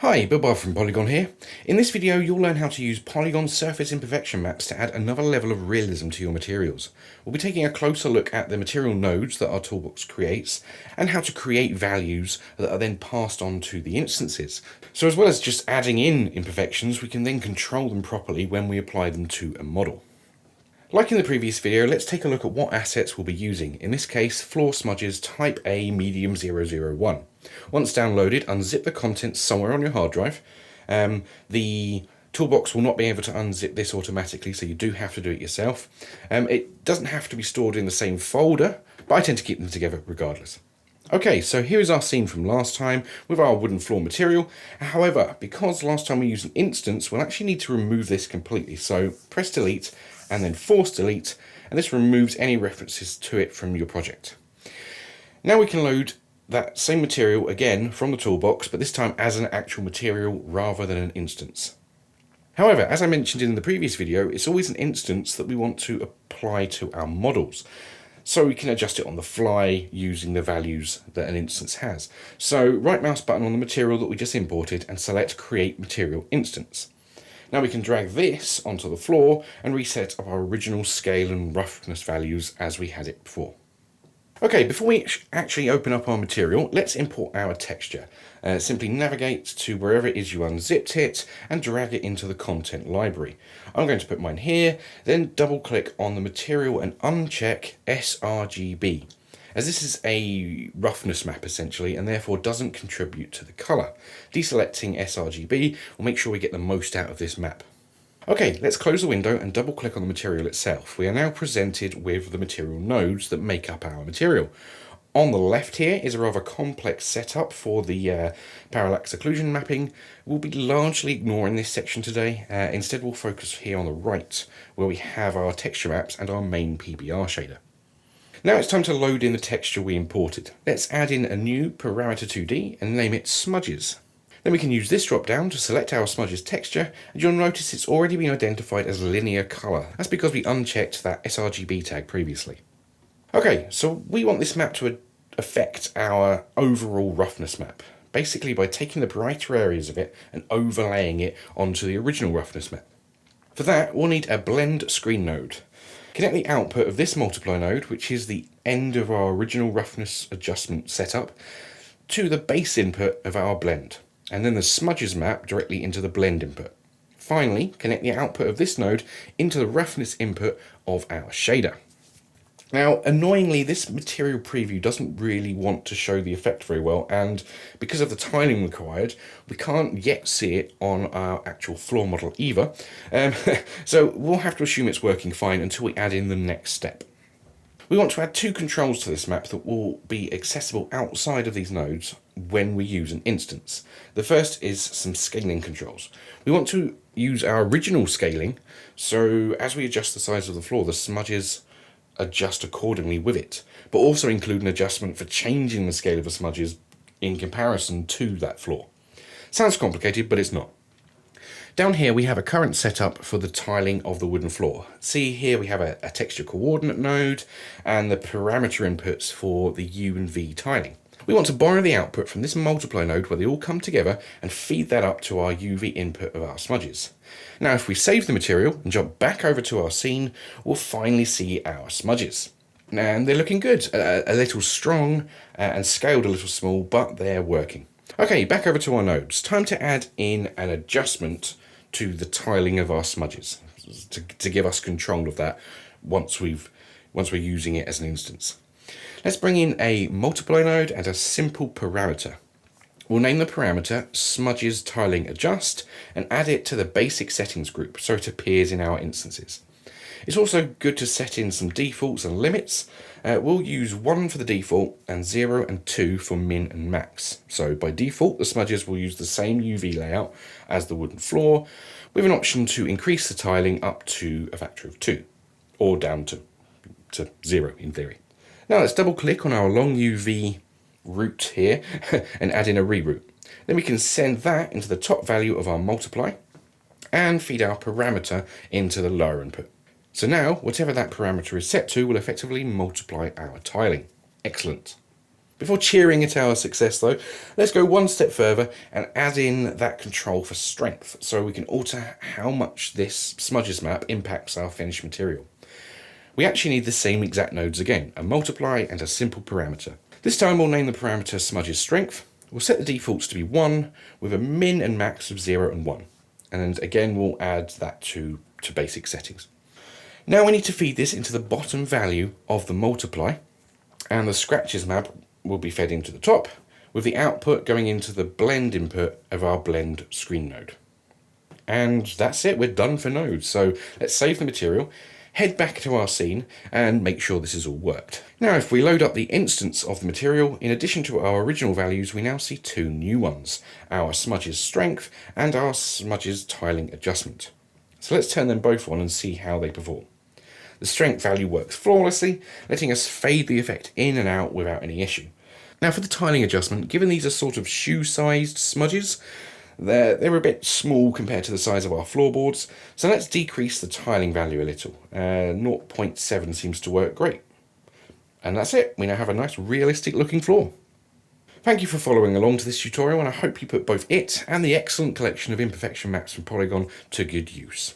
Hi, Bill from Poliigon here. In this video you'll learn how to use Poliigon surface imperfection maps to add another level of realism to your materials. We'll be taking a closer look at the material nodes that our toolbox creates and how to create values that are then passed on to the instances. So as well as just adding in imperfections, we can then control them properly when we apply them to a model. Like in the previous video, let's take a look at what assets we'll be using. In this case, floor smudges type A medium 001. Once downloaded, unzip the contents somewhere on your hard drive. The toolbox will not be able to unzip this automatically, so you do have to do it yourself. It doesn't have to be stored in the same folder, but I tend to keep them together regardless. Okay, so here is our scene from last time with our wooden floor material. However, because last time we used an instance, we'll actually need to remove this completely. So press delete and then force delete, and this removes any references to it from your project. Now we can load that same material again from the toolbox, but this time as an actual material rather than an instance. However, as I mentioned in the previous video, it's always an instance that we want to apply to our models. So we can adjust it on the fly using the values that an instance has. So right mouse button on the material that we just imported and select Create Material Instance. Now we can drag this onto the floor and reset our original scale and roughness values as we had it before. Okay, before we actually open up our material, let's import our texture. Simply navigate to wherever it is you unzipped it and drag it into the content library. I'm going to put mine here, then double click on the material and uncheck sRGB, as this is a roughness map essentially and therefore doesn't contribute to the colour. Deselecting sRGB will make sure we get the most out of this map. Okay, let's close the window and double click on the material itself. We are now presented with the material nodes that make up our material. On the left here is a rather complex setup for the parallax occlusion mapping. We'll be largely ignoring this section today. Instead we'll focus here on the right, where we have our texture maps and our main PBR shader. Now it's time to load in the texture we imported. Let's add in a new parameter 2D and name it smudges. Then we can use this drop down to select our smudges texture, and you'll notice it's already been identified as linear colour. That's because we unchecked that sRGB tag previously. Okay, so we want this map to affect our overall roughness map, basically by taking the brighter areas of it and overlaying it onto the original roughness map. For that, we'll need a blend screen node. Connect the output of this multiply node, which is the end of our original roughness adjustment setup, to the base input of our blend, and then the smudges map directly into the blend input. Finally, connect the output of this node into the roughness input of our shader. Now, annoyingly, this material preview doesn't really want to show the effect very well, and because of the tiling required, we can't yet see it on our actual floor model either. So we'll have to assume it's working fine until we add in the next step. We want to add two controls to this map that will be accessible outside of these nodes when we use an instance. The first is some scaling controls. We want to use our original scaling, so as we adjust the size of the floor, the smudges adjust accordingly with it, but also include an adjustment for changing the scale of the smudges in comparison to that floor. Sounds complicated, but it's not. Down here we have a current setup for the tiling of the wooden floor. See here we have a texture coordinate node and the parameter inputs for the U and V tiling. We want to borrow the output from this multiply node where they all come together and feed that up to our UV input of our smudges. Now if we save the material and jump back over to our scene, we'll finally see our smudges. And they're looking good, a little strong and scaled a little small, but they're working. Okay, back over to our nodes. Time to add in an adjustment to the tiling of our smudges to give us control of that once we're using it as an instance. Let's bring in a multiply node and a simple parameter. We'll name the parameter smudges tiling adjust and add it to the basic settings group so it appears in our instances. It's also good to set in some defaults and limits. We'll use 1 for the default and 0 and 2 for min and max. So by default, the smudges will use the same UV layout as the wooden floor, with an option to increase the tiling up to a factor of 2, or down to 0 in theory. Now let's double click on our long UV route here and add in a reroute. Then we can send that into the top value of our multiply and feed our parameter into the lower input. So now, whatever that parameter is set to will effectively multiply our tiling. Excellent. Before cheering at our success though, let's go one step further and add in that control for strength so we can alter how much this smudges map impacts our finished material. We actually need the same exact nodes again, a multiply and a simple parameter. This time we'll name the parameter smudges strength. We'll set the defaults to be 1 with a min and max of 0 and 1. And again we'll add that to basic settings. Now we need to feed this into the bottom value of the multiply, and the scratches map will be fed into the top, with the output going into the blend input of our blend screen node. And that's it, we're done for nodes. So let's save the material, head back to our scene, and make sure this has all worked. Now if we load up the instance of the material, in addition to our original values, we now see two new ones, our smudges strength and our smudges tiling adjustment. So let's turn them both on and see how they perform. The strength value works flawlessly, letting us fade the effect in and out without any issue. Now for the tiling adjustment, given these are sort of shoe-sized smudges, they're a bit small compared to the size of our floorboards, so let's decrease the tiling value a little. 0.7 seems to work great. And that's it, we now have a nice realistic looking floor. Thank you for following along to this tutorial, and I hope you put both it and the excellent collection of imperfection maps from Poliigon to good use.